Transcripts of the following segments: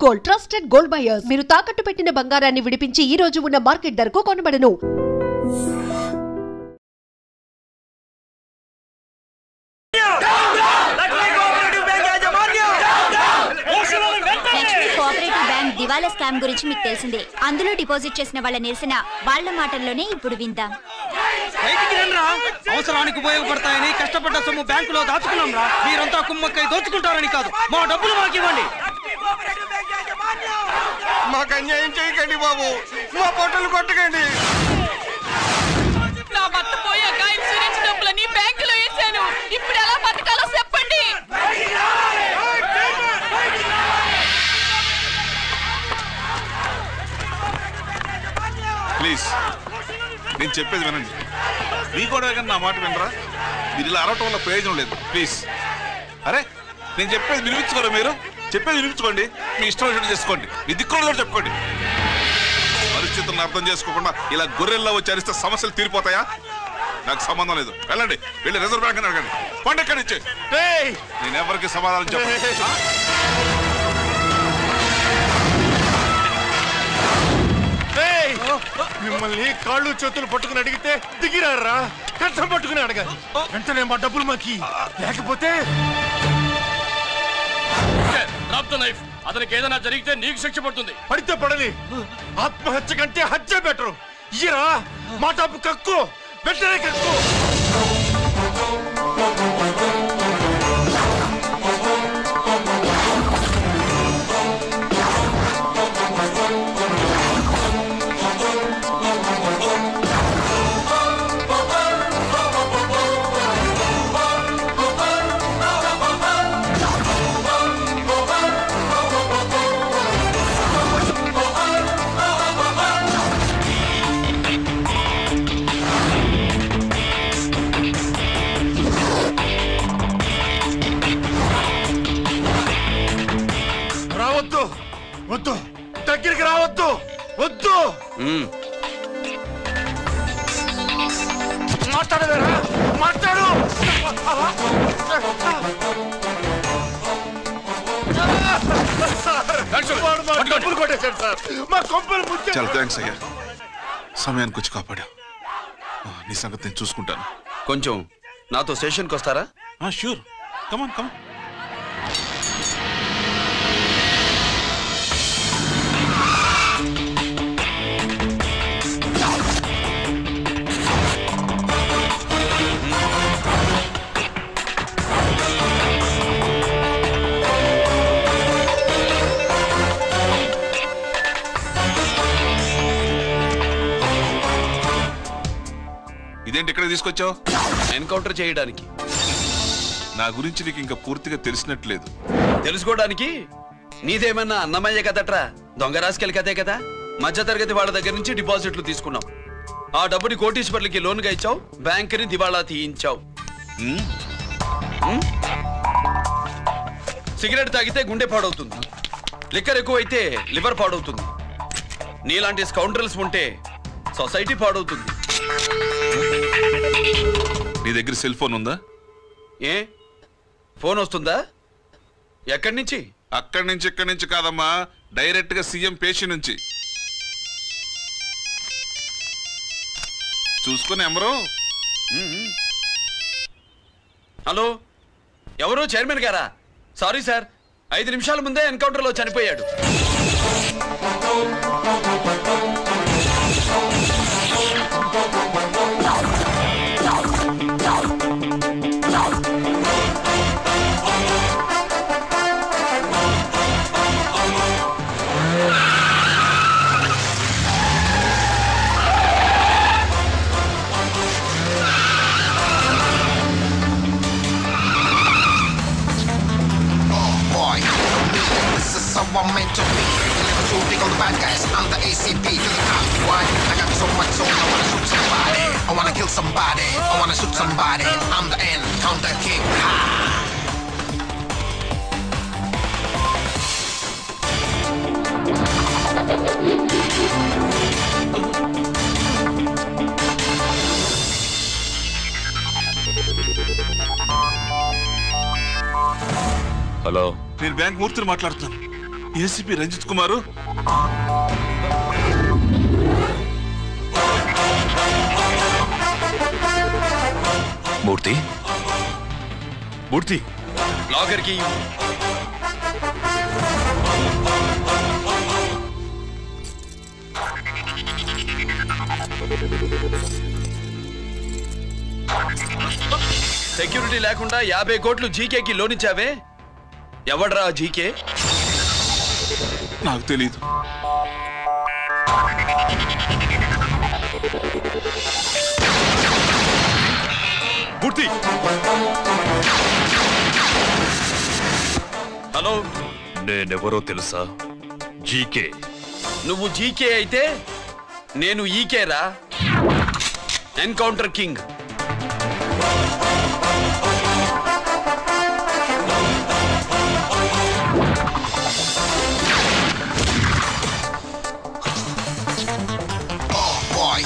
Gold, trusted gold buyers. మీరు తాకట్టు పెట్టిన బంగారాన్ని విడిపించి ఈ రోజు ఉన్న మార్కెట్ ధరకు కొనబడను. దివాలా స్కామ్ గురించి మీకు తెలిసిందే. అందులో డిపాజిట్ చేసిన వాళ్ళ నిరసన వాళ్ళ మాటల్లోనే ఇప్పుడు విందాం. అవసరానికి ఉపయోగపడతాయని కష్టపడ్డ సొమ్ము బ్యాంకులో దాచుకున్నాం రా. మీరంతా కుమ్మక్కై దోచుకుంటారని కాదు, మా డబ్బులు మాకు ఇవ్వండి. మాకు అన్యాయం చేయకండి బాబు, మా పొట్టలు కొట్టకండి. నా భర్త పోయాక ఇన్సూరెన్స్ డబ్బులని బ్యాంకులో వేసాను. ఇప్పుడు ఎలా బతకాలో చెప్పండి. ప్లీజ్ నేను చెప్పేది వినండి. మీ కూడా నా మాట వినరా? మీరు ఇలా అరవటం వల్ల ప్రయోజనం లేదు. ప్లీజ్. అరే నేను చెప్పేది వినిపించుకోరా? మీరు చెప్పేది వినిపించుకోండి. మీ ఇష్టం వచ్చినట్టు చేసుకోండి. మీ దిక్కులో చెప్పుకోండి. పరిస్థితులను అర్థం చేసుకోకుండా ఇలా గొర్రెల్లో వచ్చి అరిస్తే సమస్యలు తీరిపోతాయా? నాకు సంబంధం లేదు. వెళ్ళండి, వెళ్ళి రిజర్వ్ బ్యాంక్ అని అడగండి. పండు ఎక్కడి నుంచి? నేను ఎవరికి సమాధానం చెప్పను. మిమ్మల్ని కాళ్ళు చేతులు పట్టుకుని అడిగితే దిగిరారా? కష్టం పట్టుకుని అడగాలి. వెంటనే మా డబ్బులు మాకి, లేకపోతే అతనికి ఏదైనా జరిగితే నీకు శిక్ష పడుతుంది. పడితే పడని, ఆత్మహత్య కంటే హత్య బెటరు. ఇరా మా డబ్బు కక్కు, వెంటనే కక్కు. వద్దు, దగ్గరికి రావద్దు, వద్దు. మాట్లాడవేరా? మాట్లాడు. డబ్బులు కొట్టేశాడు సార్, మా కొంపలు ముచ్చాడు. చాలా థ్యాంక్స్ అయ్యా, సమయానికి వచ్చి కాపాడా. నీ సంగతి నేను చూసుకుంటాను. కొంచెం నాతో స్టేషన్కి వస్తారా? షూర్, కమాన్ కమాన్. ఇదేంటి ఇక్కడ తీసుకొచ్చావు? ఎన్కౌంటర్ చేయడానికి. నా గురించి నీకు ఇంకా పూర్తిగా తెలిసినట్లేదు. తెలుసుకోవడానికి నీదేమన్నా అన్నమయ్య కదట్రా, దొంగ రాసుకెళ్ళి కదే కదా. మధ్యతరగతి వాళ్ళ దగ్గర నుంచి డిపాజిట్లు తీసుకున్నావు. ఆ డబ్బుని కోటీశ్వర్లకి లోన్గా ఇచ్చావు, బ్యాంకుని దివాళా తీయించావు. సిగరెట్ తాగితే గుండె పాడవుతుంది, లిక్కర్ ఎక్కువైతే లివర్ పాడవుతుంది. నీలాంటి స్కౌండ్రల్స్ ఉంటే సొసైటీ పాడవుతుంది. నీ దగ్గర సెల్ ఫోన్ ఉందా? ఏ ఫోన్ వస్తుందా? ఎక్కడి నుంచి? అక్కడి నుంచి ఇక్కడి నుంచి కాదమ్మా, డైరెక్ట్ గా సీఎం పేషి నుంచి. చూసుకుని ఎవరు? హలో, ఎవరు? చైర్మన్ గారా? సారీ సార్, 5 నిమిషాల ముందే ఎన్కౌంటర్ లో చనిపోయాడు. I'm meant to be. Never too big on the bad guys. I'm the ACP to the top. Why? I got so much soul. I wanna shoot somebody. I wanna kill somebody. I wanna shoot somebody. I'm the end. Counter king. Hello, నేను bank మూర్తిని మాట్లాడుతున్నాను. ACP Ranjith కుమారు మూర్తి మూర్తి locker కి security లేకుండా 50 కోట్లు జీకేకి loan ఇచ్చావే, ఎవడ్రా GK? నాకు తెలీదు. మూర్తి hello, నేనెవరో తెలుసా? జీకే. నువ్వు జీకే అయితే నేను ఈకే రా, encounter king.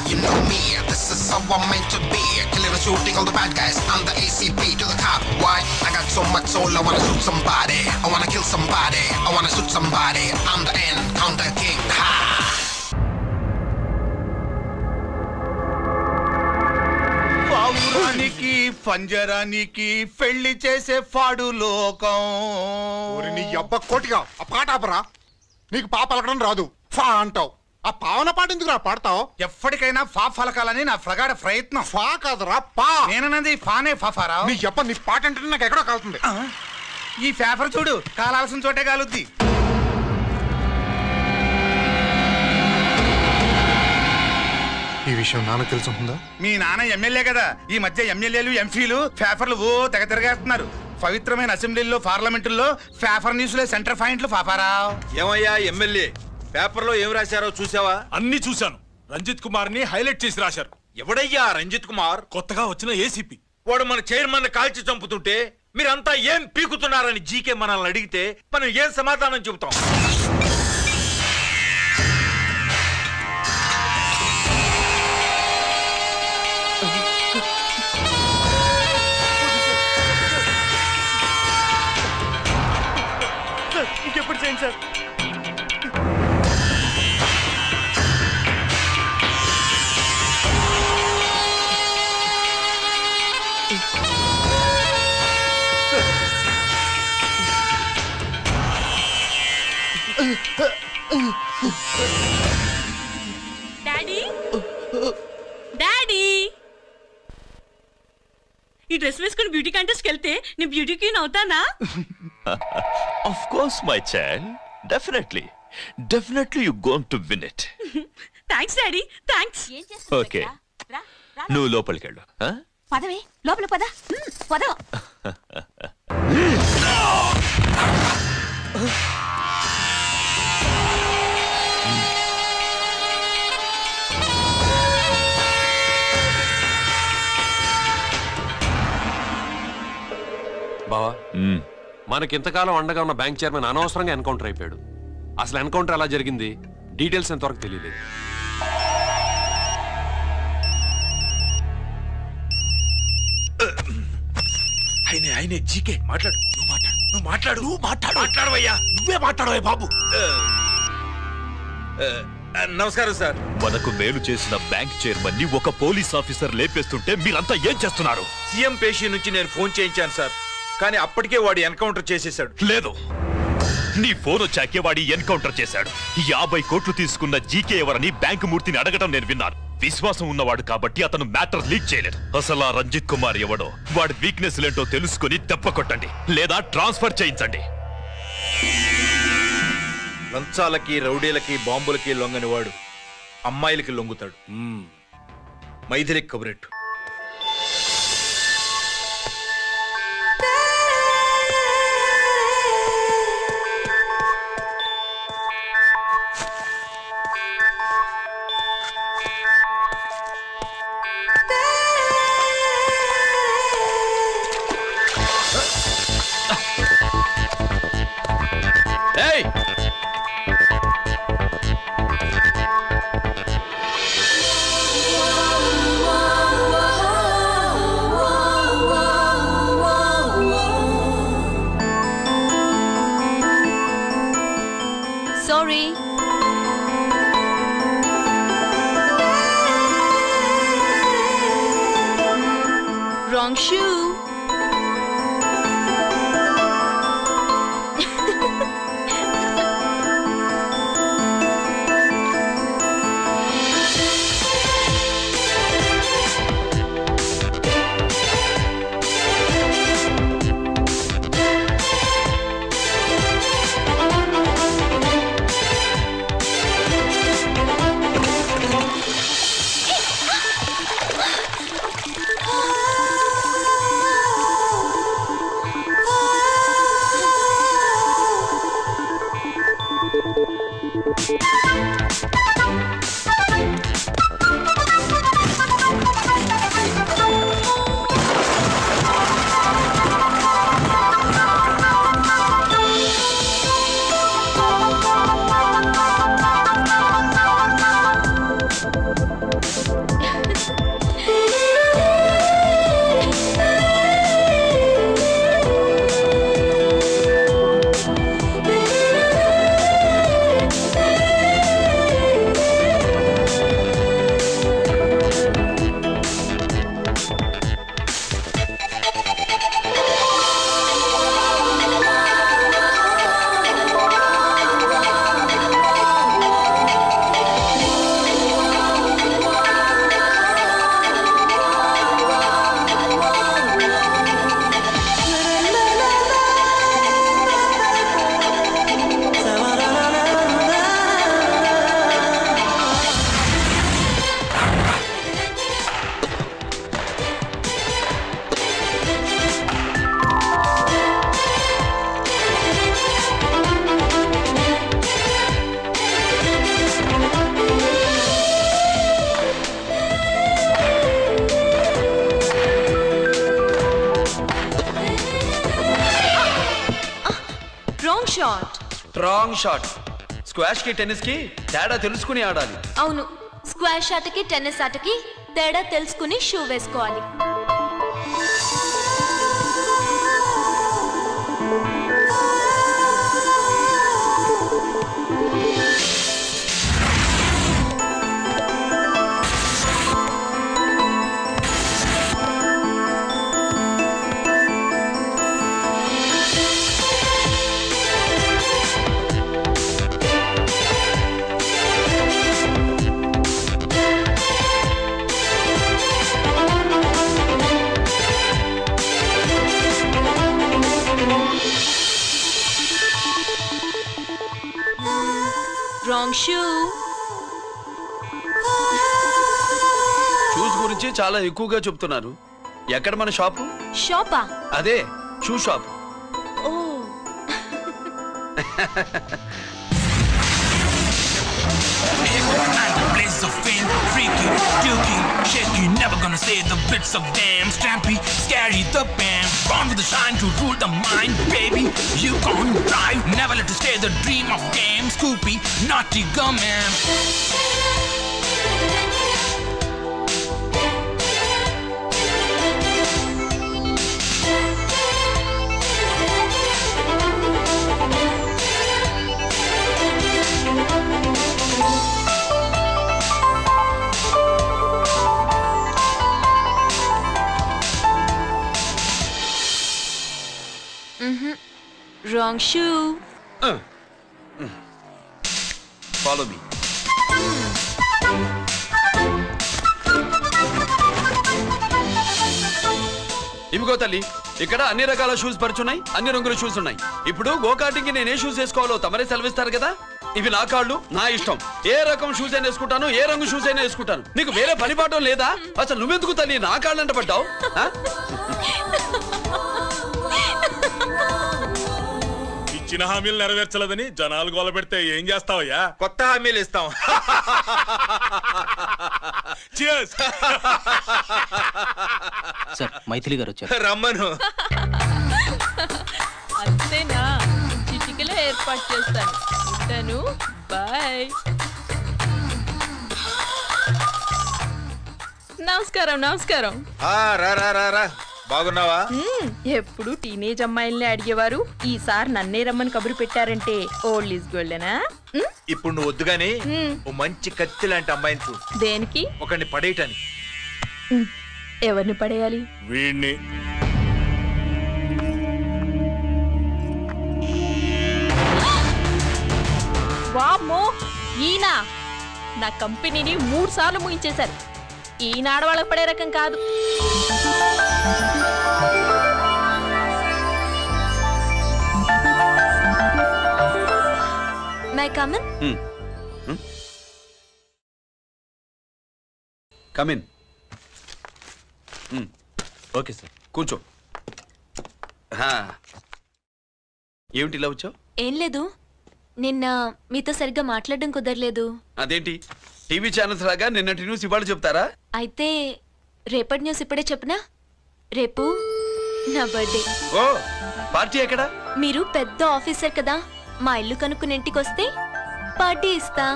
You know me, this is how I'm meant to be. Killing and shooting all the bad guys. I'm the ACP to the top. Why? I got so much soul, I wanna shoot somebody. I wanna kill somebody. I wanna shoot somebody. I'm the encounter king. Ha! పావురానికి పంజరానికి పెళ్లి చేసే ఫాడు లోకం. నీ అబ్బ కోటిగా ఆ పాట ఆపరా. నీకు పాప పలకడం రాదు, ఫా అంటావు. ఆ పావన పాట ఎందుకు రా పాడతావు? ఎప్పటికైనా ఫా ఫలకాలని నా ప్రగాఢ ప్రయత్నం. ఫా కాదురా పా. నేనన్నది ఫానే ఫాఫారా. నీ చెప్ప నీ పాట అంటే నాకు ఎక్కడో కాలుతుంది. ఈ పేపర్ చూడు, కాలాల్సిన చోటే కాలుద్ది. ఈ విషయం నాన్న తెలుసుందా? మీ నాన్న ఎమ్మెల్యే కదా. ఈ మధ్య ఎమ్మెల్యేలు ఎంపీలు పేపర్లు ఓ తెగ తిరగేస్తున్నారు. పవిత్రమైన అసెంబ్లీల్లో పార్లమెంటుల్లో పేపర్ న్యూస్లో సెంటర్ పాయింట్లు పాపారా. ఏమయ్యా ఎమ్మెల్యే, పేపర్లో ఏం రాశారో చూసావా? అన్ని చూశాను. రంజిత్ కుమార్ ని హైలైట్ చేసి రాశారు. ఎవడయ్యా రంజిత్ కుమార్? కొత్తగా వచ్చిన ఏసీపీ. వాడు మన చైర్మన్ కాల్చి చంపుతుంటే మీరంతా ఏం పీకుతున్నారని జీకే మనల్ని అడిగితే మనం ఏం సమాధానం చెబుతాం? ఇంకెప్పుడు చేయండి సార్. డాడీ డాడీ, ఈ డ్రెస్ వేసుకుని బ్యూటీ కాంటెస్ట్కి వెళ్తే నేను బ్యూటీ క్వీన్ అవుతానా? Of course, my child. Definitely you're going to win it. Thanks daddy, thanks. Okay. నువ్వు లోపలికెళ్ళు. పదవే, లోపల పద. పద. బావా, మనకింతకాలం అండగా ఉన్న బ్యాంక్ చైర్మన్ అనవసరంగా ఎన్కౌంటర్ అయిపోయాడు. అసలు ఎన్కౌంటర్ ఎలా జరిగింది, డీటెయిల్స్ ఎంతవరకు తెలియలేదు. ఆయనే జీకే. మాట్లాడు, నువ్వు మాట్లాడవయ్యా. నువ్వే మాట్లాడవయ్యా బాబు. నమస్కారం సార్. మనకు మేలు చేసిన బ్యాంక్ చైర్మన్ ని ఒక పోలీస్ ఆఫీసర్ లేపేస్తుంటే మీరంతా ఏం చేస్తున్నారు? సీఎం పేషి నుంచి నేను ఫోన్ చేయించాను సార్, కానీ అప్పటికే వాడు ఎన్కౌంటర్ చేసేశాడు. లేదు, నీ ఫోన్ వచ్చాకే వాడి ఎన్కౌంటర్ చేశాడు. 50 కోట్లు తీసుకున్న జీకే ఎవరని బ్యాంకు మూర్తిని అడగడం నేను విన్నాను. విశ్వాసం ఉన్నవాడు కాబట్టి అతను మ్యాటర్ లీక్ చేయలేదు. అసలు ఆ రంజిత్ కుమార్ ఎవడో, వాడి వీక్నెస్ ఏంటో తెలుసుకుని దెబ్బ కొట్టండి, లేదా ట్రాన్స్ఫర్ చేయించండి. లంచాలకి, రౌడీలకి, బాంబులకి లొంగని వాడు అమ్మాయిలకి లొంగుతాడు. మైథిలికి కబురెట్టు. Sorry. Wrong shoe. Wrong shot. Squash కి టెన్నిస్ కి తేడా తెలుసుకుని ఆడాలి. అవును, స్క్వాష్ ఆటకి టెన్నిస్ ఆటకి తేడా తెలుసుకుని షూ వేసుకోవాలి. Wrong shoe. షూస్ గురించి చాలా ఎక్కువగా చెప్తున్నారు. ఎక్కడ మన షాపు? షాపా? అదే షూ షాప్. ఓ. Blaze of fame, freaky, dookie, shaky, never gonna say the bits of damn strampy, scary, the band, born with the shine to rule the mind, baby, you gon' drive, never let you stay the dream of game, Scoopy, naughty gumman. Wrong shoe. Follow me. ఇవిగో తల్లి, ఇక్కడ అన్ని రకాల shoes పరుచున్నాయి, అన్ని రంగుల shoes ఉన్నాయి. ఇప్పుడు go-karting కి నేను ఏ షూస్ వేసుకోవాలో తమరే సెలవిస్తారు కదా. ఇవి నా కాళ్ళు, నా ఇష్టం. ఏ రకం షూస్ అయినా వేసుకుంటాను, ఏ రంగు షూస్ అయినా వేసుకుంటాను. నీకు వేరే పనిపాఠం లేదా? అసలు నువ్వెందుకు తల్లి నా కాళ్ళు అంట పడ్డావు? ఇచ్చిన హామీలు నెరవేర్చలేదని జనాలు గోల పెడితే ఏం చేస్తావయ్యా? కొత్త హామీలు ఇస్తాం. సార్, మైథిలి గారు వచ్చారు. రమ్మను. అంతేనా? చిటికలో ఏర్పాటు చేస్తాను. ఉంటాను. బాయ్. నమస్కారం. నమస్కారం. రా రా రా రా. బాగున్నావా? ఎప్పుడు టీనేజ్ అమ్మాయిల్ని అడిగేవారు, ఈసారి నన్నే రమ్మని కబురు పెట్టారంటే ఓల్డ్ ఈజ్ గోల్డెనా? ఇప్పుడు నువ్వు వద్దుగాని ఓ మంచి కత్తి లాంటి అమ్మాయిని చూ. దేనికి? ఒకరిని పడేయటానికి. ఎవరిని పడేయాలి? వీణ్ణి. వామ్మో, ఈయన నా కంపెనీని 3 సార్లు ముగించేశారు. ఈయన ఆడవాళ్ళకి పడే రకం కాదు. My come on? Come in. Okay sir, కూర్చో. ఏమిటి ఇలా వచ్చావు? ఏం లేదు, నిన్న మీతో సరిగ్గా మాట్లాడడం కుదరలేదు. అదేంటి టీవీ ఛానల్స్ లాగా నిన్నటి న్యూస్ ఇవాళ చెప్తారా? అయితే రేపటి న్యూస్ ఇప్పుడే చెప్పనా? రేపు నా బర్త్డే. ఓ, పార్టీ ఎక్కడ? మీరు పెద్ద ఆఫీసర్ కదా, మా ఇల్లు కనుక్కుని ఇంటికి వస్తే పార్టీ ఇస్తా.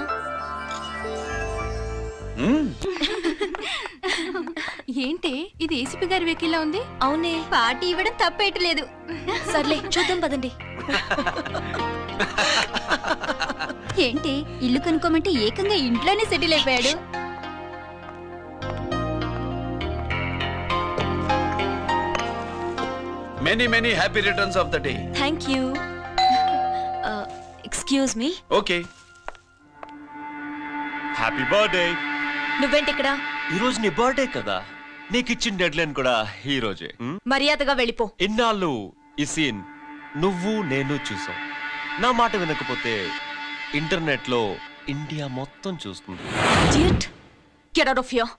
ఏంటి ఇది ఏసీపీ గారి వెహికల్లా ఉంది? అవునే, పార్టీ ఇవ్వడం తప్పేయట్లేదు. సర్లే చూద్దాం పదండి. ఏంటి ఇల్లు కనుక్కోమంటే ఏకంగా ఇంట్లోనే సెటిల్ అయిపోయాడు. Many many happy returns of the day. Thank you. Excuse me. Okay. Happy birthday. నువ్వేంటి ఇక్కడ? ఈ రోజు నీ బర్త్డే కదా, నీకు ఇచ్చిన డెడ్ లైన్ కూడా ఈ రోజే. మర్యాదగా వెళ్ళిపో. ఇన్నాళ్ళు ఈ సీన్ నువ్వు నేను చూసాం. నా మాట వినకపోతే ఇంటర్నెట్ లో ఇండియా మొత్తం చూస్తుంది. Idiot! Get out of here!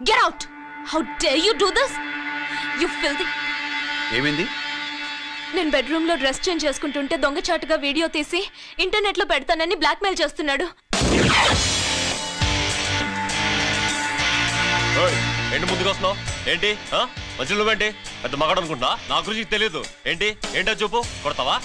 Get out! How dare you do this? You filthy! ఏమైంది? నేను బెడ్రూమ్ లో డ్రెస్ చేంజ్ చేసుకుంటుంటే దొంగచాటుగా వీడియో తీసి ఇంటర్నెట్ లో పెడతానని బ్లాక్మెయిల్ చేస్తున్నాడు. ఏంటి ముందుకు వస్తున్నావు? ఏంటి మధ్యలో నువ్వేంటి పెద్ద మగాడు అనుకుంటా? నా గురించి తెలియదు ఏంటి? ఏంటో చెప్పు, కొడతావా?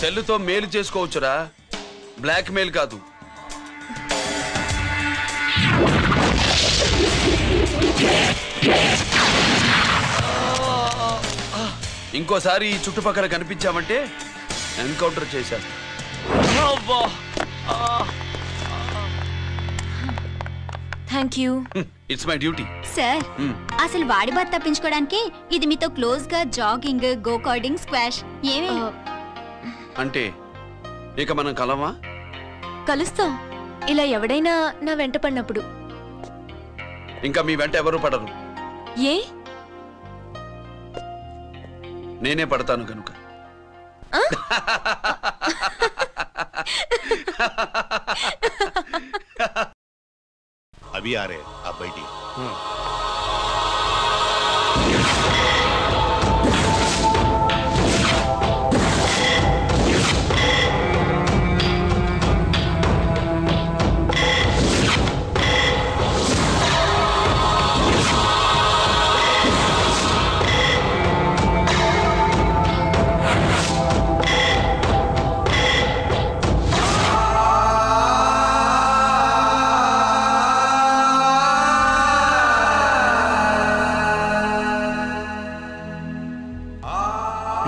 సెల్లుతో మేలు చేసుకోవచ్చురా, బ్లాక్ మెయిల్ కాదు. ఇంకోసారి ఈ చుట్టుపక్కల కనిపించామంటే ఎన్కౌంటర్ చేశాను. Thank you. It's my duty. Sir, అసలు వాడి బాధ తప్పించుకోవడానికి ఇది మీతో క్లోజ్ గా జాగింగ్, గో కార్డింగ్, స్క్వాష్ ఏమే? అంటే ఇక మనం కలవా? కలుస్తాం, ఇలా ఎవడైనా నా వెంట పడినప్పుడు. ఇంకా మీ వెంట ఎవరు పడరు. ఏ? నేనే పడతాను కనుక. अभी आ रहे आप बैठिए।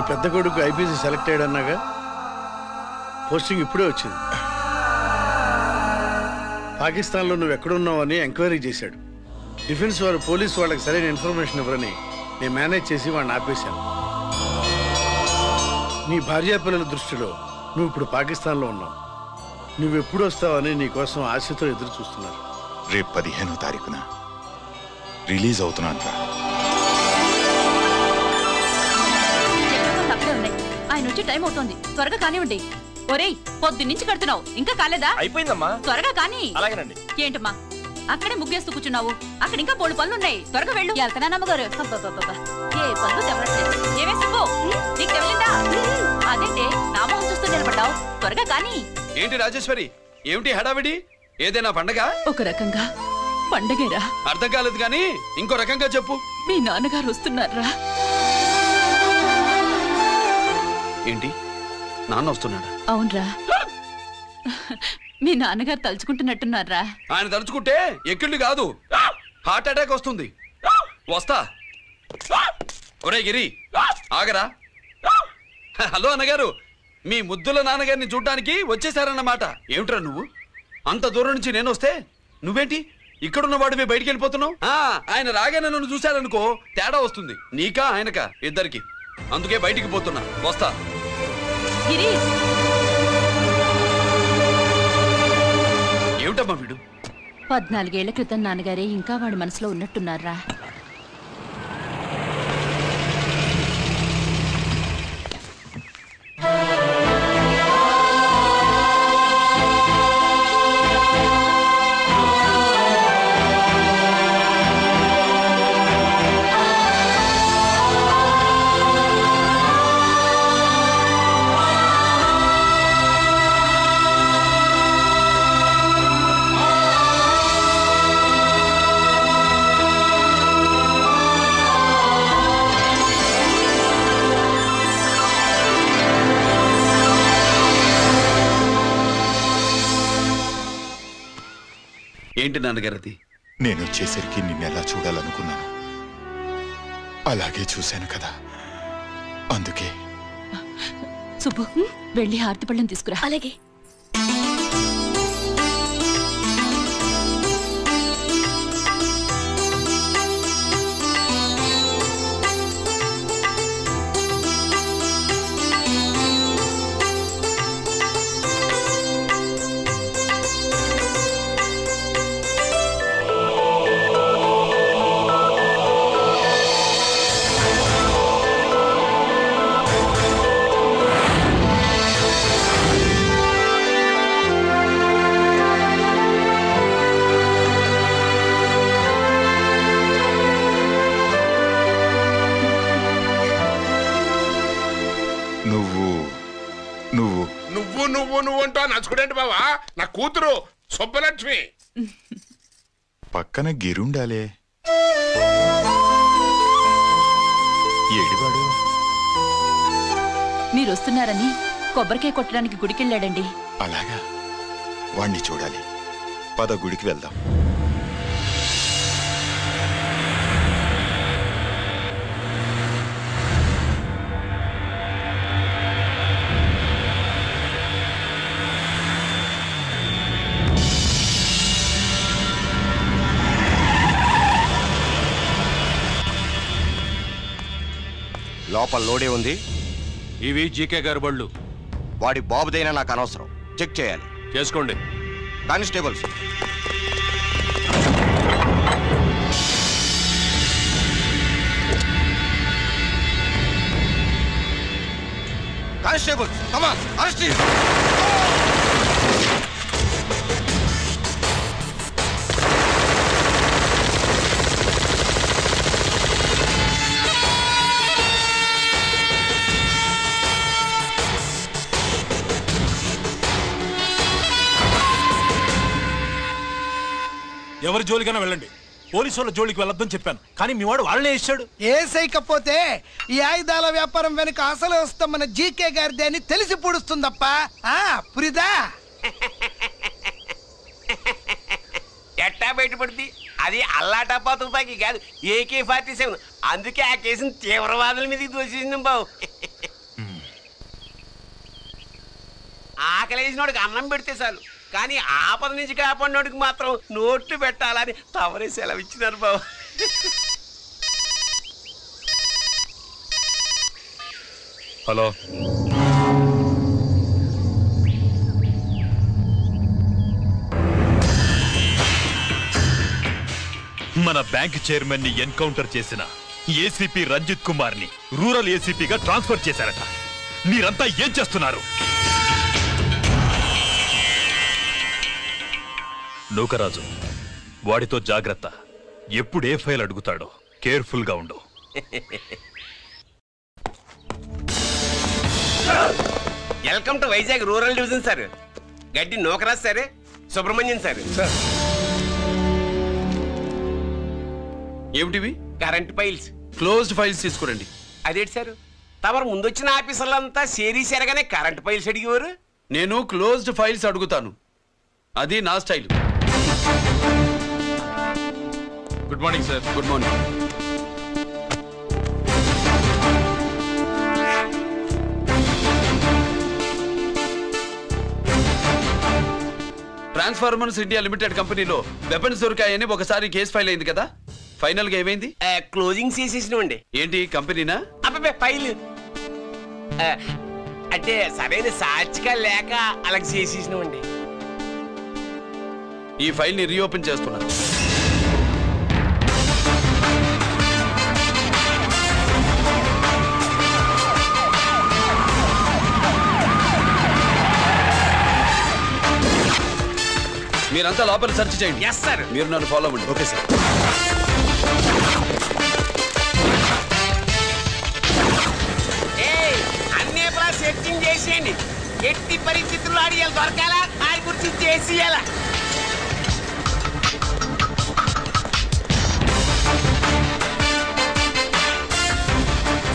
పెద్ద కొడుకు ఐపీసీ సెలెక్ట్ అయ్యాడన్నాగా, పోస్టింగ్ ఇప్పుడే వచ్చింది. పాకిస్తాన్లో నువ్వు ఎక్కడున్నావని ఎంక్వైరీ చేశాడు. డిఫెన్స్ వారు పోలీసు వాళ్ళకి సరైన ఇన్ఫర్మేషన్ ఇవ్వరని నేను మేనేజ్ చేసి వాడిని ఆపేశాను. నీ భార్యా పిల్లల దృష్టిలో నువ్వు ఇప్పుడు పాకిస్తాన్లో ఉన్నావు. నువ్వు ఎప్పుడు వస్తావని నీ కోసం ఆశతో ఎదురు చూస్తున్నారు. రేపు 15వ తారీఖున రిలీజ్ అవుతున్నాను. ఆయన వచ్చి టైం అవుతోంది, త్వరగా కానివ్వండి. ఒరేయ్, పొద్దున్నుంచి కడుతున్నావు, ఇంకా కాలేదా? అయిపోయిందమ్మా. త్వరగా కానీ. అలాగేనండి. ఏంటమ్మా అక్కడే ముగ్గేస్తూ కూర్చున్నావు? అక్కడ ఇంకా 3 పనులున్నాయి, త్వరగా వెళ్ళు. వెళ్తానా నమ్మగారు? ఏ పనులు తెవరట్లేదు. ఏమే సుబ్బు, నీకు తెవలిందా? అదేంటే నా మొహం చూస్తూ నిలబడ్డావు, త్వరగా కానీ. ఏంటి రాజేశ్వరి, ఏమిటి హడావిడి? ఏదైనా పండగ? ఒక రకంగా పండగేరా. అర్థం కాలేదు కానీ ఇంకో రకంగా చెప్పు. మీ నాన్నగారు వస్తున్నారా? ఏంటి, నాన్న వస్తున్నాడా? అవునరా, మీ నాన్నగారు తలుచుకుంటున్నట్టున్నారా? ఆయన తలుచుకుంటే ఎక్కిళ్ళు కాదు, హార్ట్ అటాక్ వస్తుంది. వస్తా. ఒరే గిరి, ఆగరా. హలో అన్నగారు, మీ ముద్దుల నాన్నగారిని చూడ్డానికి వచ్చేసారన్నమాట. ఏమిట్రా నువ్వు? అంత దూరం నుంచి నేను వస్తే నువ్వేంటి ఇక్కడున్న వాడివి బయటికి వెళ్ళిపోతున్నావు? ఆయన రాగానే నన్ను చూశారనుకో తేడా వస్తుంది, నీకా ఆయనకా ఇద్దరికి. అందుకే బయటికి పోతున్నా, వస్తా. ఏమిటమ్మా వీడు? 14 ఏళ్ల క్రితం నాన్నగారే ఇంకా వాడి మనసులో ఉన్నట్టున్నారా? ఏంటి నాన్నగారది? నేను వచ్చేసరికి నిన్నెలా చూడాలనుకున్నాను, అలాగే చూశాను కదా, అందుకే. సుబ్బు, వెళ్ళి హారతి పళ్ళని తీసుకురా. అలాగే. నువ్వు అంటూ నచ్చుకునేంటి బావా? నా కూతురు సుబ్బలక్ష్మి. పక్కన గిరుండాలే. ఏడివాడు? మీరు వస్తున్నారని కొబ్బరికాయ కొట్టడానికి గుడికెళ్ళాడండి. అలాగా, వాణ్ణి చూడాలి. పద, గుడికి వెళ్దాం. లోపల లోడే ఉంది. ఇవి జీకే గారి బళ్ళు. వాడి బాబుదైనా నాకు అనవసరం, చెక్ చేయాలి. చేసుకోండి. Constables, constables, come on, arrest him. ఎవరి జోలికైనా వెళ్ళండి, పోలీసు వాళ్ళ జోలికి వెళ్ళొద్దని చెప్పాను, కానీ మీ వాడు వాళ్ళనే ఇచ్చాడు. ఏసైకపోతే ఈ ఆయుధాల వ్యాపారం వెనుక అసలు వస్తాం మన జీకే గారిదే అని తెలిసి పొడుస్తుందప్ప. పురిదా ఎట్టా బయటపడుతుంది? అది అల్లాటప్పా తుపాకీ కాదు, AK-47. అందుకే ఆ కేసుని తీవ్రవాదుల మీదకి దోషింది బావు. ఆకలేసినోడికి అన్నం పెడితే చాలు, కానీ ఆపద నుంచి కాపాడినోడికి మాత్రం నోట్లు పెట్టాలని తవరే సెలవు ఇచ్చినారు బాబు. హలో, మన బ్యాంక్ చైర్మన్ ని ఎన్కౌంటర్ చేసిన ఏసీపీ రంజిత్ కుమార్ ని రూరల్ ఏసీపీగా ట్రాన్స్ఫర్ చేశారట. మీరంతా ఏం చేస్తున్నారు? నూకరాజు, వాడితో జాగ్రత్త. ఎప్పుడు ఏ ఫైల్ అడుగుతాడో కేర్ఫుల్ గా ఉండు. Welcome to Vizag rural division sir. Gaddi Nookaraj sir, Subrahmanyam sir. ఏమిటివి? Current files. క్లోజ్డ్ ఫైల్స్ తీసుకురండి. అదేంటి సార్, తమరు ముందొచ్చిన ఆఫీసర్లంతా సేరీస్ ఎరగానే కరెంట్ ఫైల్స్ అడిగేవారు. నేను క్లోజ్డ్ ఫైల్స్ అడుగుతాను, అది నా style. Good morning sir. Good morning. Transformers India limited కంపెనీలో వెపన్స్ దొరికాయని ఒకసారి కేసు ఫైల్ అయింది కదా, ఫైనల్ గా ఏమైంది? క్లోజింగ్ చేసేసినండి. ఏంటి కంపెనీనా? అబ్బే ఫైల్ అంటే సరైన సాక్షిగా లేక అలా చేసేసినండి. ఈ ఫైల్ ని రీఓపెన్ చేస్తున్నా. మీరంతా లోపల సెర్చ్ చేయండి. Yes sir. మీరు నన్ను ఫాలో అవ్వండి. Okay sir. అన్నీ సెర్చింగ్ చేసేయండి. ఎట్టి పరిస్థితుల్లో అడియాలి దొరకాలా, ఆడి గురించి చేసేయాలా.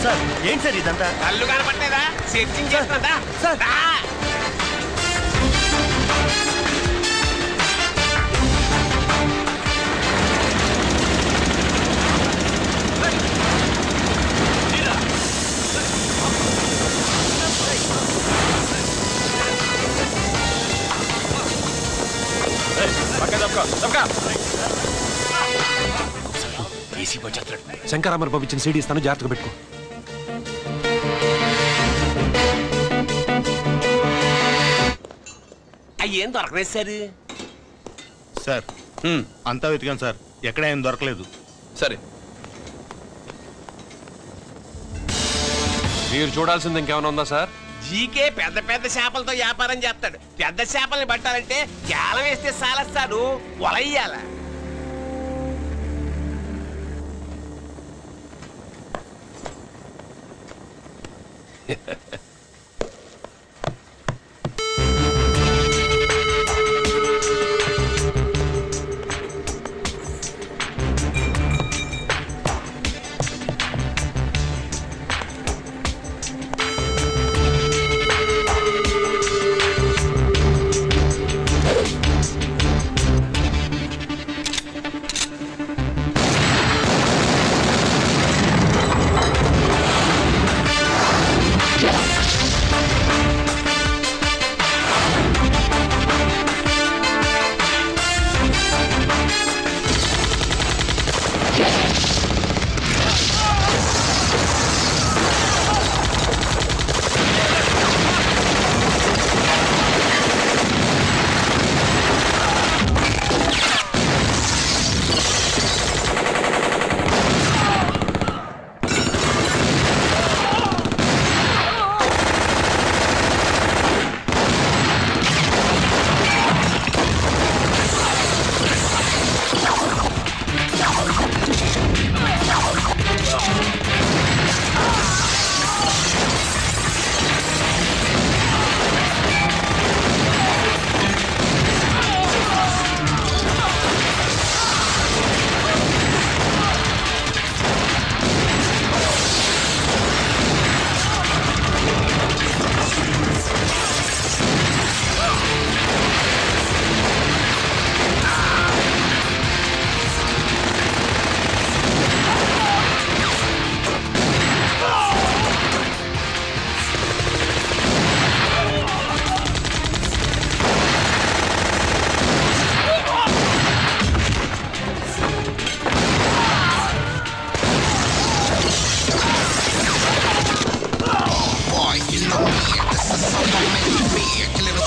సార్ ఏంటి సార్ ఇదంతా? కళ్ళు కనపట్టలేదా? సెర్చింగ్ చేస్తున్నా సార్. శంకరామర్ పంపించిన సీడీ ఇస్తాను, జాగ్రత్తగా పెట్టుకో. అయ్యేం దొరకలేదు సార్. సార్ అంతా వెతికాను సార్, ఎక్కడ ఏం దొరకలేదు. సరే, మీరు చూడాల్సింది ఇంకేమైనా ఉందా సార్? జీకే పెద్ద పెద్ద చేపలతో వ్యాపారం చేస్తాడు. పెద్ద చేపల్ని పట్టాలంటే కేలం వేస్తే సాలస్తాడు, వలయ్యాల.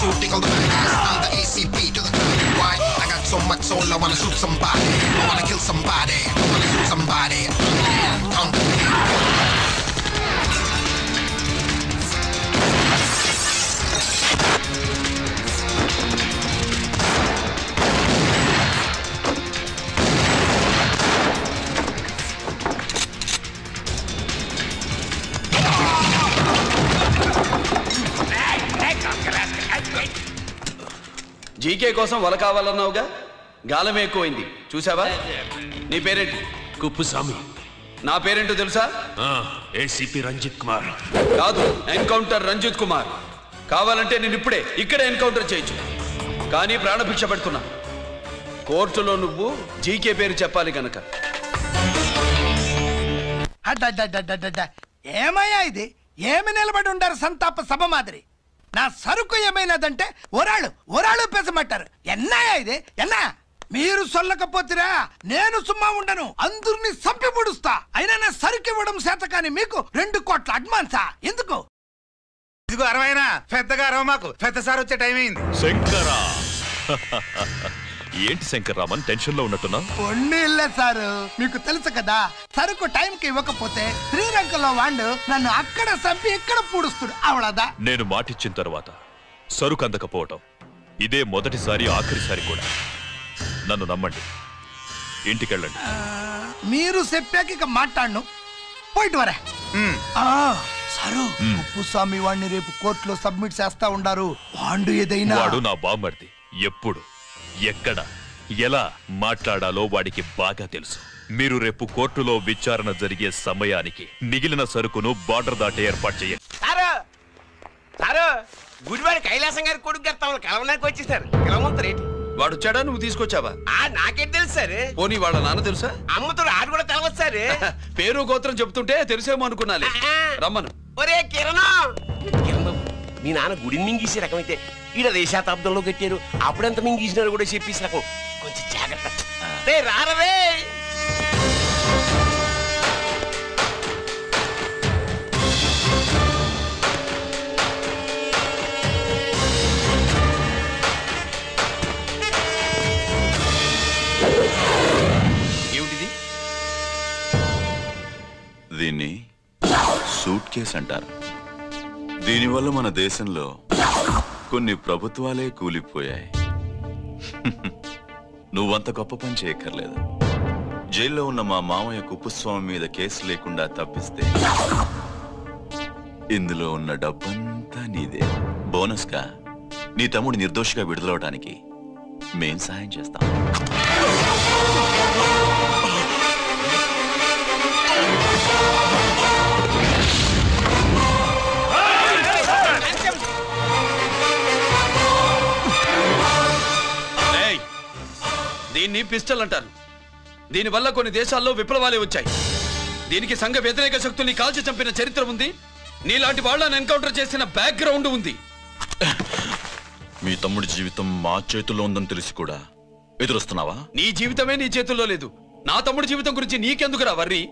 shooting on the badass. I'm the ACP to the top. Why? I got so much soul, I wanna shoot somebody. I wanna kill somebody. I wanna shoot somebody. GK కోసం వల కావాలన్నావుగా, గాలం ఎక్కువైంది చూసావా? నీ పేరేంటి? కుప్పుస్వామి. నా పేరేంటో తెలుసా? ఏసీపీ రంజిత్ కుమార్. కాదు, ఎన్కౌంటర్ రంజిత్ కుమార్. కావాలంటే నేను ఇప్పుడే ఇక్కడే ఎన్కౌంటర్ చేయొచ్చు, కానీ ప్రాణభిక్ష పెడుతున్నా. కోర్టులో నువ్వు జీకే పేరు చెప్పాలి గనక. ఏమయ్యా ఇది? ఏమి నిలబడి ఉండారు సంతాప సభ మాదిరి? నా సరుకు ఏమైనాదంటే ఒరాళ్ళు పెసమంటారు. ఎన్నాయా ఇది? ఎన్నా మీరు సొల్లకపోతురా నేను సుమ్మా ఉండను, అందరిని సంపి ముడుస్తా. అయినా నా సరుకు ఇవ్వడం చేత కానీ మీకు 2 కోట్ల అడ్వాన్సా? ఎందుకు? ఇదిగో అరవైనా పెద్దగా అరవ, మాకు పెద్ద సార్ వచ్చే టైం అయింది. శంకరా ఏంటి శంకర్రామన్ టెన్షన్ లో ఉన్నట్టున్నా? పొన్నిళ్ళే సారు, మీకు తెలుసు కదా, సరుకు టైంకి ఇవ్వకపోతే శ్రీలంకలో వాడు నన్ను అక్కడ చంపి ఇక్కడ పూడుస్తుడు. అవడదా? నేను మాటిచ్చిన తర్వాత సరుకు అందకపోవటం ఇదే మొదటిసారి, ఆఖరిసారి కూడా. నన్ను నమ్మండి, ఇంటికెళ్ళండి. మీరు చెప్పాక ఇక మాట్లాడను. పోయిట్ వరే. సారు, ఉప్పుస్వామి వాడిని రేపు కోర్టులో సబ్మిట్ చేస్తా ఉండారు. వాడు ఏదైనా వాడు నా బామ్మర్ది. ఎప్పుడు, ఎక్కడ, ఎలా మాట్లాడాలో వాడికి బాగా తెలుసు. మీరు రేపు కోర్టులో విచారణ జరిగే సమయానికి మిగిలిన సరుకును బార్డర్ దాటే ఏర్పాటు చేయండి. సారు గుడివాడి కైలాసం గారి కొడుకు గారు తమను కలవడానికి వచ్చేసారు. కలవంతరేంటి? వాడు వచ్చాడా, నువ్వు తీసుకొచ్చావా? నాకేం తెలుసు సార్. పోనీ వాళ్ళ నాన్న తెలుసా? అమ్మతో ఆడు కూడా తెలవచ్చు సార్. పేరు గోత్రం చెప్తుంటే తెలిసేమో అనుకున్నాలే. రమ్మను. ఒరే కిరణ్ బాబు, మీ నాన్న గుడిని మింగేసే రకమైతే ఈడ దేశాతాబ్దంలో కట్టారు. అప్పుడెంత మింగేసినారు కూడా చెప్పేసి రకం. కొంచెం జాగ్రత్త. రారవే. ఏమిటిది? దీన్ని సూట్ కేస్ అంటారు. దీనివల్ల మన దేశంలో కొన్ని ప్రభుత్వాలే కూలిపోయాయి. నువ్వంత గొప్ప పని చేయక్కర్లేదు. జైల్లో ఉన్న మా మామయ్య కుప్పుస్వామి మీద కేసు లేకుండా తప్పిస్తే ఇందులో ఉన్న డబ్బంతా నీదే. బోనస్గా నీ తమ్ముడు నిర్దోషిగా విడుదలవడానికి మేం సహాయం చేస్తాం. దీన్ని పిస్టల్ అంటారు. దీనివల్ల కొన్ని దేశాల్లో విప్లవాలే వచ్చాయి. దీనికి సంఘ వ్యతిరేక శక్తుల్ని కాల్చి చంపిన చరిత్ర ఉంది. నీలాంటి వాళ్ళని ఎన్కౌంటర్ చేసిన బ్యాక్గ్రౌండ్ ఉంది. మీ తమ్ముడి జీవితం మా చేతుల్లో ఉందని తెలిసి కూడా ఎదురొస్తున్నావా? నీ జీవితమే నీ చేతుల్లో లేదు. నా తమ్ముడి జీవితం గురించి నీకెందుకురా వర్రి?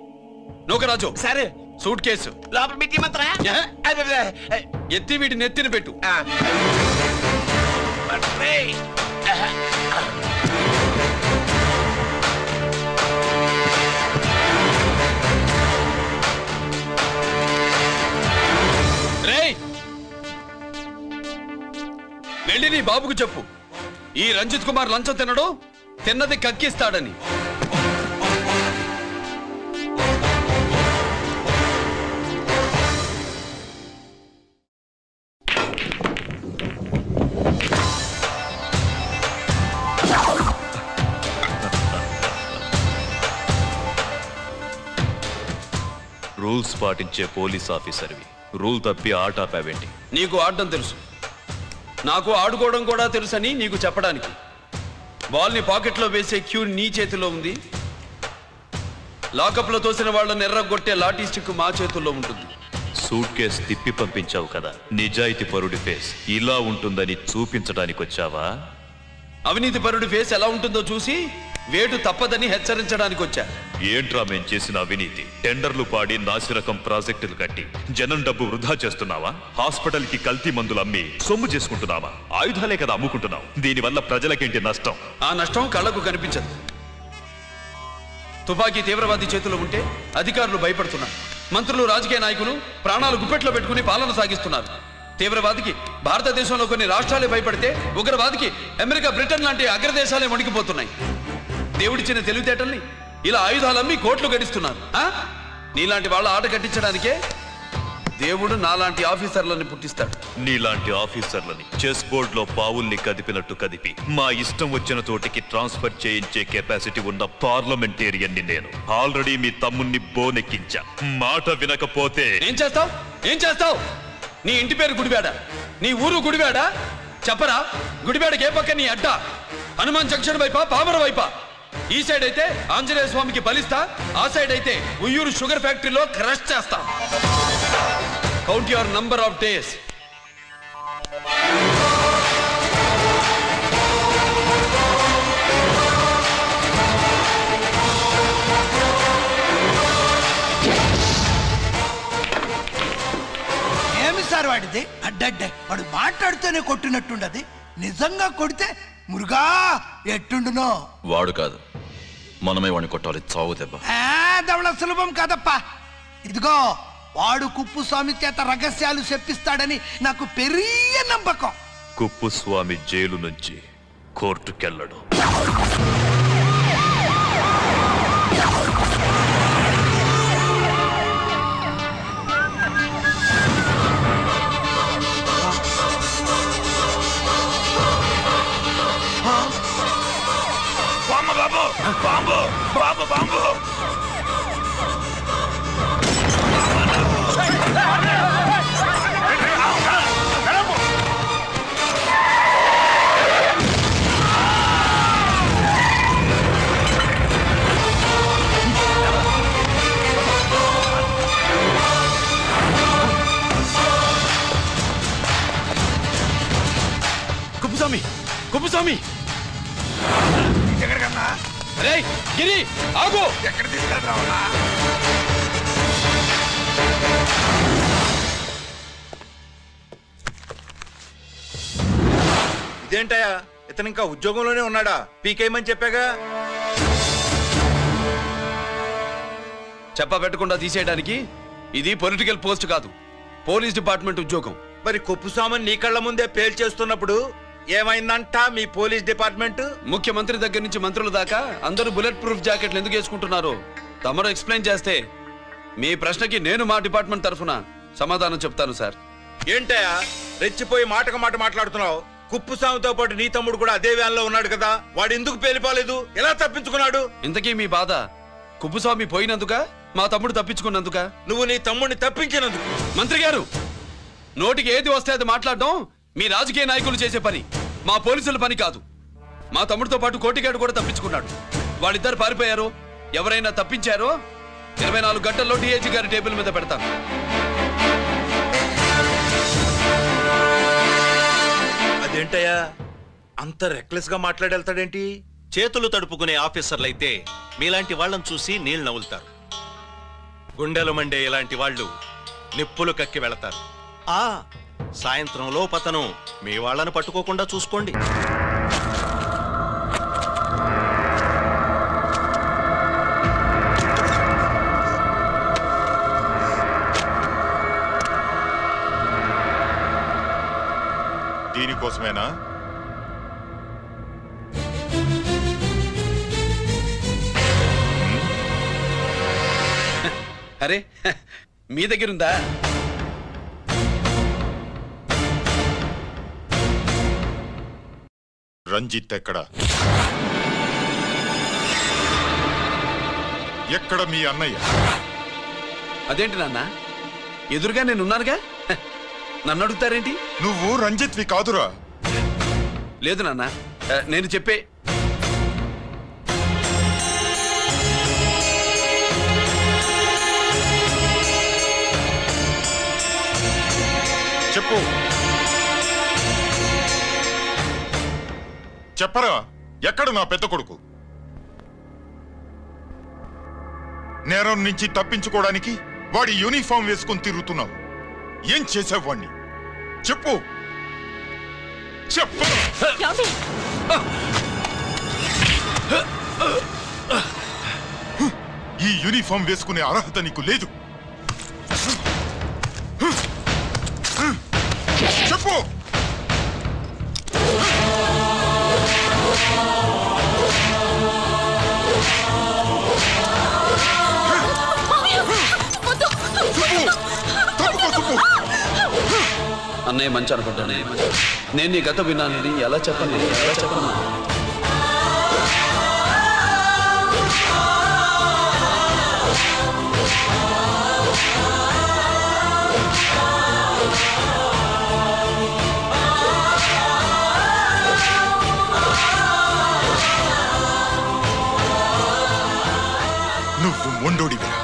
నూకరాజు, సరే సూట్ కేసు లోపల పెట్టి మాత్రం ఎత్తి వీటి నెత్తిన పెట్టు. వెళ్ళి నీ బాబుకు చెప్పు, ఈ రంజిత్ కుమార్ లంచం తినడు, తిన్నది కక్కిస్తాడని. రూల్స్ పాటించే పోలీస్ ఆఫీసర్వి రూల్ తప్పి ఆట ఆపావేంటి? నీకు ఆడడం తెలుసు, నాకు ఆడుకోవడం కూడా తెలుసని నీకు చెప్పడానికి. బాల్ని పాకెట్లో వేసే క్యూ నీ చేతిలో ఉంది. లాకప్లో తోసిన వాళ్ళని ఎర్రగొట్టే లాఠీ స్టిక్ మా చేతుల్లో ఉంటుంది. సూట్ కేసు తిప్పి పంపించావు కదా, నిజాయితీ పరుడి ఫేస్ ఇలా ఉంటుందని చూపించడానికి వచ్చావా? అవినీతి పరుడి ఫేస్ ఎలా ఉంటుందో చూసి వేటు తప్పదని హెచ్చరించడానికి వచ్చా. ఏంట్రా మేం చేసిన అవినీతి? టెండర్లు పాడి నాసిరకం ప్రాజెక్టులు కట్టి జనం డబ్బు వృధా చేస్తున్నావా? హాస్పిటల్ కి కల్తీ మందులు అమ్మి సొమ్ము చేసుకుంటున్నావా? ఆయుధాలే కదా అమ్ముకుంటున్నావు. దీనివల్ల ప్రజలకేంటి నష్టం? ఆ నష్టం కళ్ళకు కనిపించదు. తుపాకీ తీవ్రవాది చేతిలో ఉంటే అధికారులు భయపడుతున్నారు. మంత్రులు, రాజకీయ నాయకులు ప్రాణాలు గుప్పెట్లో పెట్టుకుని పాలన సాగిస్తున్నారు. తీవ్రవాదికి భారతదేశంలో కొన్ని రాష్ట్రాలే భయపడితే ఉగ్రవాదికి అమెరికా, బ్రిటన్ లాంటి అగ్రదేశాలే వణికిపోతున్నాయి. దేవుడిచ్చిన తెలివితేటల్ని ఇలా ఆయుధాలమ్మి కోట్లు గడిస్తున్నారు. నీలాంటి వాళ్ళ ఆట కట్టించడానికే దేవుడు నాలాంటి ఆఫీసర్లని పుట్టిస్తాడు. నీలాంటి ఆఫీసర్లని చెస్ బోర్డ్ లో పావుల్ని కదిపినట్టు కదిపి మా ఇష్టం వచ్చిన చోటికి ట్రాన్స్ఫర్ చేయించే కెపాసిటీ ఉన్న పార్లమెంటేరియన్ ని నేను. ఆల్రెడీ మీ తమ్ముణ్ణి బోనెక్కించా. మాట వినకపోతే ఏం చేస్తావు? నీ ఇంటి పేరు గుడివాడ, నీ ఊరు గుడివాడ. చెప్పరా, గుడివాడకి ఏ పక్క నీ అడ్డ? హనుమాన్ జంక్షన్ వైపా, పామర వైపా? ఈ సైడ్ అయితే ఆంజనేయ స్వామికి బలిస్తా, ఆ సైడ్ అయితే ఉయ్యూరు షుగర్ ఫ్యాక్టరీలో క్రష్ చేస్తా. Count your number of days. ఏమి సార్ వాడిది? అడ్డడ్డే వాడు మాట్లాడుతూనే కొట్టినట్టుండది. నిజంగా కొడితే మురుగా ఎట్టుండునో. వాడు కాదు, మనమే వాడిని కొట్టాలి. చావు దెబ్బ. దవళ సులభం కాదప్పా. ఇదిగో వాడు కుప్పుస్వామి చేత రహస్యాలు చెప్పిస్తాడని నాకు పెరియ నమ్మకం. కుప్పుస్వామి జైలు నుంచి కోర్టుకెళ్ళడు. కుప్పుస్వామి ఎక్కడికన్నా? రే గిరి ఆగు. ఎక్కడ తీసుకెళ్తావన్నా? ఇదేంటయ్యా, ఇతను ఇంకా ఉద్యోగంలోనే ఉన్నాడా? పీకేయమని చెప్పాగా. చెప్ప పెట్టకుండా తీసేయడానికి ఇది పొలిటికల్ పోస్ట్ కాదు, పోలీస్ డిపార్ట్మెంట్ ఉద్యోగం. మరి కుప్పుస్వామిని నీ కళ్ళ ముందే పేల్చేస్తున్నప్పుడు ఏమైందంట మీ పోలీస్ డిపార్ట్మెంట్? ముఖ్యమంత్రి దగ్గర నుంచి మంత్రుల దాకా అందరూ బుల్లెట్ ప్రూఫ్ జాకెట్లు ఎందుకు వేసుకుంటున్నారు తమరు ఎక్స్ప్లెయిన్ చేస్తే మీ ప్రశ్నకి నేను మా డిపార్ట్మెంట్ తరఫున సమాధానం చెప్తాను సార్. ఏంటయ్యా రెచ్చిపోయి మాటకు మాట మాట్లాడుతున్నావు? కుప్పుస్వామితో పాటు నీ తమ్ముడు కూడా అదే వ్యాన్లో ఉన్నాడు కదా, వాడు ఎందుకు పేలిపోలేదు? ఎలా తప్పించుకున్నాడు? ఇంతకీ మీ బాధ కుప్పుస్వామి పోయినందుక, మా తమ్ముడు తప్పించుకున్నందుక? నువ్వు నీ తమ్ముడిని తప్పించినందుకు. మంత్రి గారు, నోటికి ఏది వస్తే అది మాట్లాడడం మీ రాజకీయ నాయకులు చేసే పని, మా పోలీసుల పని కాదు. మా తమ్ముడితో పాటు కోటిగాడు కూడా తప్పించుకున్నాడు. వాళ్ళిద్దరు పారిపోయారు. ఎవరైనా తప్పించారో 24 గంటల్లో డిఐజీ గారి టేబుల్ మీద పెడతాను. అదేంటయ్యా అంత రెక్లెస్ గా మాట్లాడేళ్తాడేంటి? చేతులు తడుపుకునే ఆఫీసర్లైతే మీలాంటి వాళ్ళని చూసి నీళ్ళు నవ్వులుతారు. గుండెలు మండే ఇలాంటి వాళ్ళు నిప్పులు కక్కి వెళతారు. సాయంత్రం లోపతను మీ వాళ్ళను పట్టుకోకుండా చూసుకోండి. దీనికోసమేనా? అరే మీ దగ్గరుందా? రంజిత్ ఎక్కడ? ఎక్కడ మీ అన్నయ్య? అదేంటి నాన్న, ఎదురుగా నేనున్నానుగా, నన్ను అడుగుతారేంటి? నువ్వు రంజిత్వి కాదురా. లేదు నాన్న, నేను చెప్పే చెప్పు. చెప్పరా, ఎక్కడ నా పెద్ద కొడుకు? నేరం నుంచి తప్పించుకోవడానికి వాడి యూనిఫామ్ వేసుకుని తిరుగుతున్నావు. ఏం చేసావు వాణ్ణి? చెప్పు చెప్పు. ఈ యూనిఫామ్ వేసుకునే అర్హత నీకు లేదు. చెప్పు. తప్పుకో. అన్నయ్య మంచి అనుకుంటాను. నేను నీ గతం విన్నానని ఎలా చెప్పను? నువ్వు మొండోడివిరా.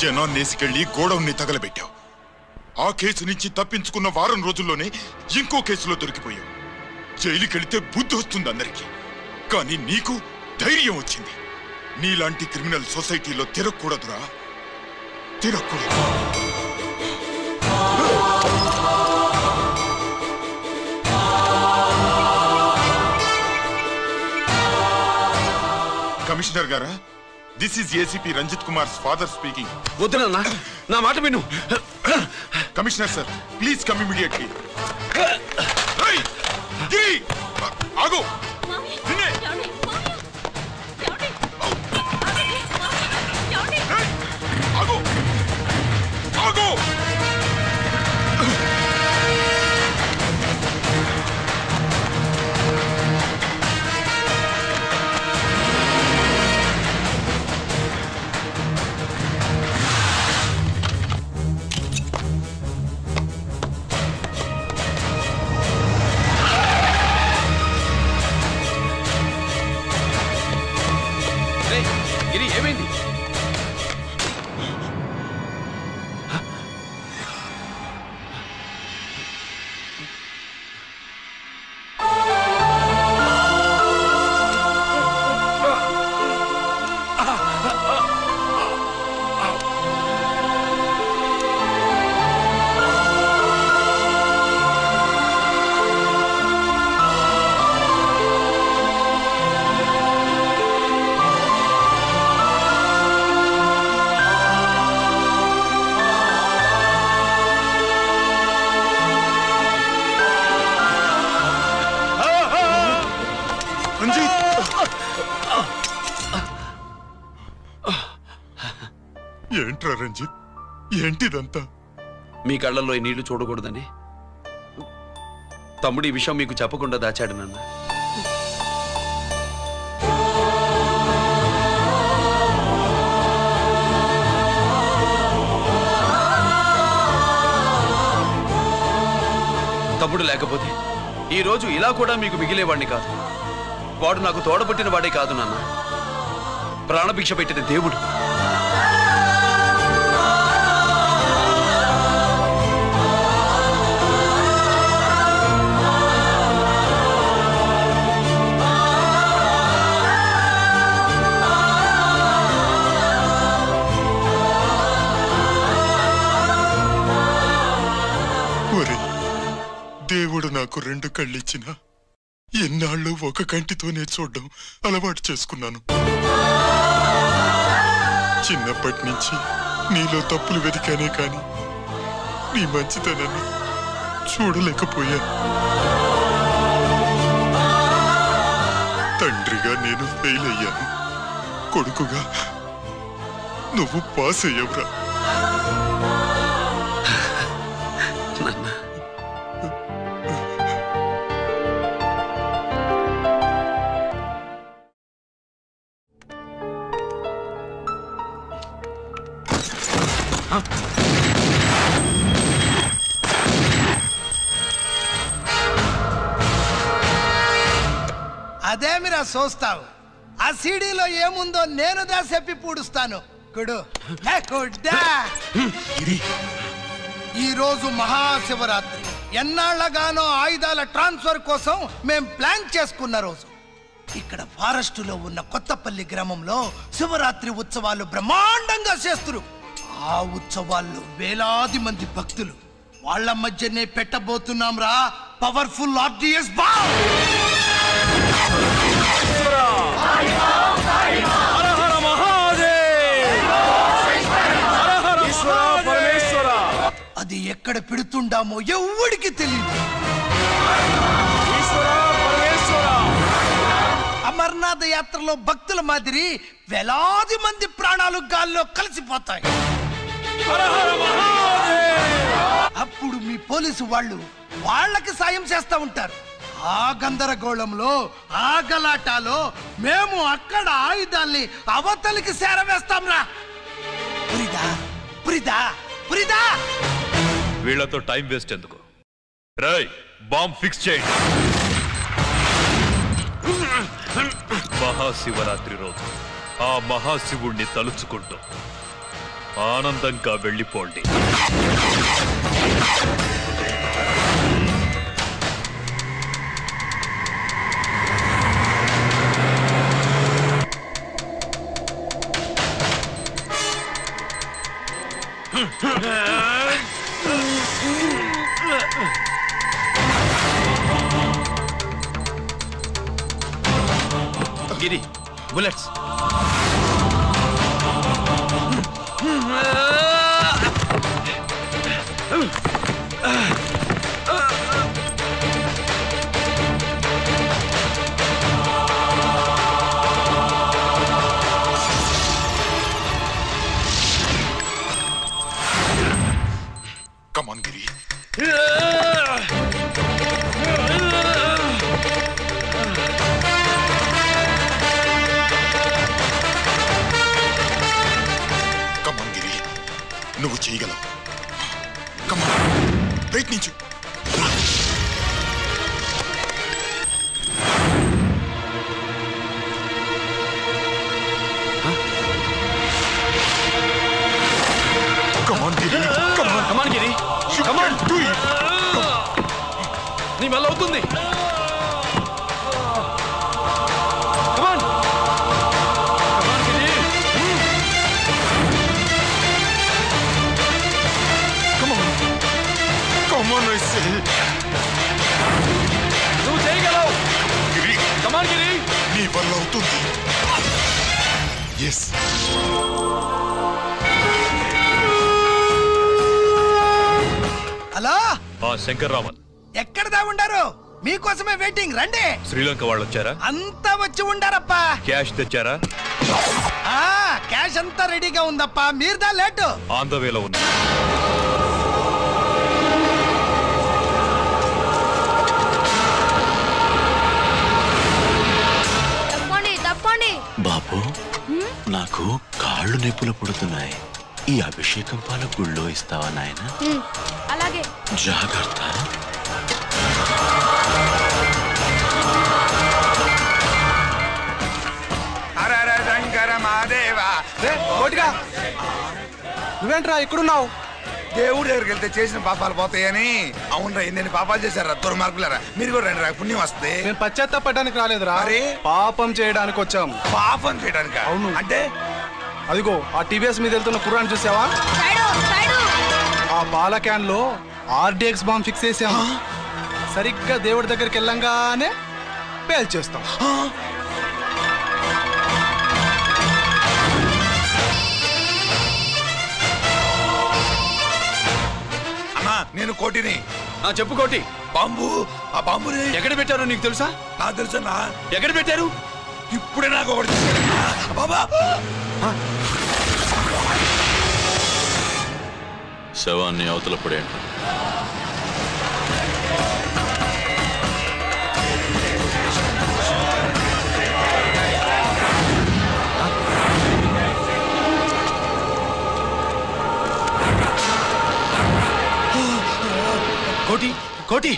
జనాన్నేసికెళ్ళి గోడౌన్ని తగలబెట్టావు. ఆ కేసు నుంచి తప్పించుకున్న వారం రోజుల్లోనే ఇంకో కేసులో దొరికిపోయావు. జైలుకెళితే బుద్ధి వస్తుంది అందరికీ, కానీ నీకు ధైర్యం వచ్చింది. నీలాంటి క్రిమినల్ సొసైటీలో తిరగకూడదురా, తిరగకూడదు. కమిషనర్ గారా, this is ACP Ranjith Kumar father speaking. వద్దునన్నా, నా మాట విను. Commissioner sir, please come immediately. ఆగు. ఆగు. ఆగు. ఏమైంది? ఏంట్రా రంజిత్, ఏంటిదంతా? మీ కళ్ళల్లో ఈ నీళ్లు చూడకూడదని తమ్ముడు ఈ విషయం మీకు చెప్పకుండా దాచాడు నాన్న. తమ్ముడు లేకపోతే ఈ రోజు ఇలా కూడా మీకు మిగిలేవాడిని కాదు. వాడు నాకు తోడబుట్టిన వాడే కాదు నాన్న, ప్రాణభిక్ష పెట్టిన దేవుడు. దేవుడు నాకు 2 కళ్ళిచ్చినా ఎన్నాళ్ళు ఒక కంటితోనే చూడడం అలవాటు చేసుకున్నాను. చిన్నప్పటి నుంచి నీలో తప్పులు వెతికానే కాని నీ మంచితనాన్ని చూడలేకపోయాను. తండ్రిగా నేను ఫెయిల్ అయ్యాను, కొడుకుగా నువ్వు పాస్ అయ్యవురా. అదేమిరా చూస్తావు? ఆ సీడీలో ఏముందో నేను దాసెప్పి పూడుస్తాను. కుడు ఈ రోజు మహాశివరాత్రి. ఎన్నాళ్లగానో ఆయుధాల ట్రాన్స్ఫర్ కోసం మేం ప్లాన్ చేసుకున్న రోజు. ఇక్కడ ఫారెస్టులో ఉన్న కొత్తపల్లి గ్రామంలో శివరాత్రి ఉత్సవాలు బ్రహ్మాండంగా చేస్తురు. ఆ ఉత్సవాల్లో వేలాది మంది భక్తులు. వాళ్ళ మధ్యనే పెట్టబోతున్నాం రా పవర్ఫుల్ ఆర్డిఎస్ బాంబ్. అది ఎక్కడ పెడుతుండామో ఎవడికి తెలియదు. అమర్నాథ యాత్రలో భక్తుల మాదిరి వేలాది మంది ప్రాణాలు గాల్లో కలిసిపోతాయి. అప్పుడు మీ పోలీసు వాళ్ళు వాళ్ళకి సాయం చేస్తా ఉంటారు. ఆ గందరగోళంలో ఆ గలాటాలో మేము అక్కడ ఆయుధాల్ని అవతలికి చేరవేస్తాంరా. పురిదా పురిదా పురిదా. వీళ్ళతో టైం వేస్ట్ ఎందుకు? రాయ్, బాంబ్ ఫిక్స్ చేయండి. మహాశివరాత్రి రోజు ఆ మహాశివుణ్ణి తలుచుకుంటూ ఆనందంగా వెళ్ళిపోండి. గిరి, bullets. Come on, Giri. Come on, Giri. నువ్వు చేయగలవు. Come on. ప్రయత్నించు. Come on, Giri. Come on. Come on, Giri. Come on. Do it. నీ వల్ల అవుతుంది. Come on. Come on, Giri. Come on. Come on, I say. నువ్వు చేయగలవు. Giri. Come on, Giri. నీ వల్ల అవుతుంది. Yes. హలో, శంకర్రామన్ ఎక్కడ దా ఉండారు? మీకోసమే వెయిటింగ్. రండి. శ్రీలంక వాళ్ళు వచ్చారా? అంతా వచ్చి ఉండారప్పా. క్యాష్ తెచ్చారా? క్యాష్ అంతా రెడీగా ఉందప్పా. మీరుదా లేటు. ఆన్ ద వేలో ఉంది. తప్పండి తప్పండి. బాబు, నాకు కాళ్ళు నొప్పులు పుడుతున్నాయి. ఈ అభిషేకం పాల గుళ్ళో ఇస్తావా నాయన? అలాగే. జాగ్రత్త. నువ్వేంట్రా ఇక్కడున్నావు? దేవుడి దగ్గరికి వెళ్తే చేసిన పాపాలు పోతాయని. అవునరా, ఎన్ని పాపాలు చేశారా దుర్మార్గులారా. మీరు కూడా రండి రా, పుణ్యం వస్తే. మేము పశ్చాత్తాపడడానికి రాలేదురా, పాపం చేయడానికి వచ్చాం. పాపం చేయడానికి? అవును. అంటే అదిగో ఆ టీవీఎస్ మీద వెళ్తున్న కుర్రాన్ని చూసావా? ఆ పాల క్యాన్ లో ఆర్డీఎక్స్ బాంబ్ ఫిక్స్ చేసాం. సరిగ్గా దేవుడి దగ్గరికి వెళ్ళంగానే పేల్చేస్తాం. అన్నా, నేను కోటిని. చెప్పు కోటి. బాంబు, ఆ బాంబుని ఎక్కడ పెట్టారో నీకు తెలుసా? నాకు తెలుసన్నా. ఎక్కడ పెట్టారు? ఇప్పుడే నాకు ఒకటి బాబా. శవాన్ని అవతల పడేయండి. కోటి, కోటి.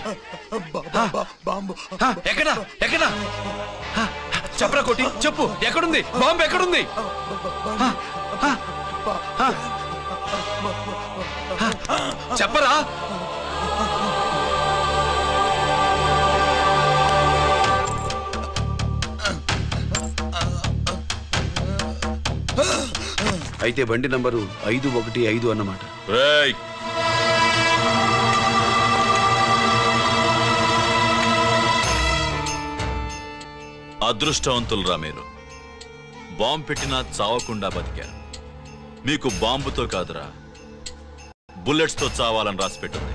బాంబు ఎక్కడ ఎక్కడ చెప్పరా కోటి, చెప్పు. ఎక్కడుంది బాంబు? ఎక్కడుంది? చెప్పరా. అయితే బండి నంబరు 515 అన్నమాట. అదృష్టవంతులరా మీరు. బాంబు పెట్టినా చావకుండా బతికారు. మీకు బాంబుతో కాదురా, బుల్లెట్స్ తో చావాలని రాసి పెట్టింది.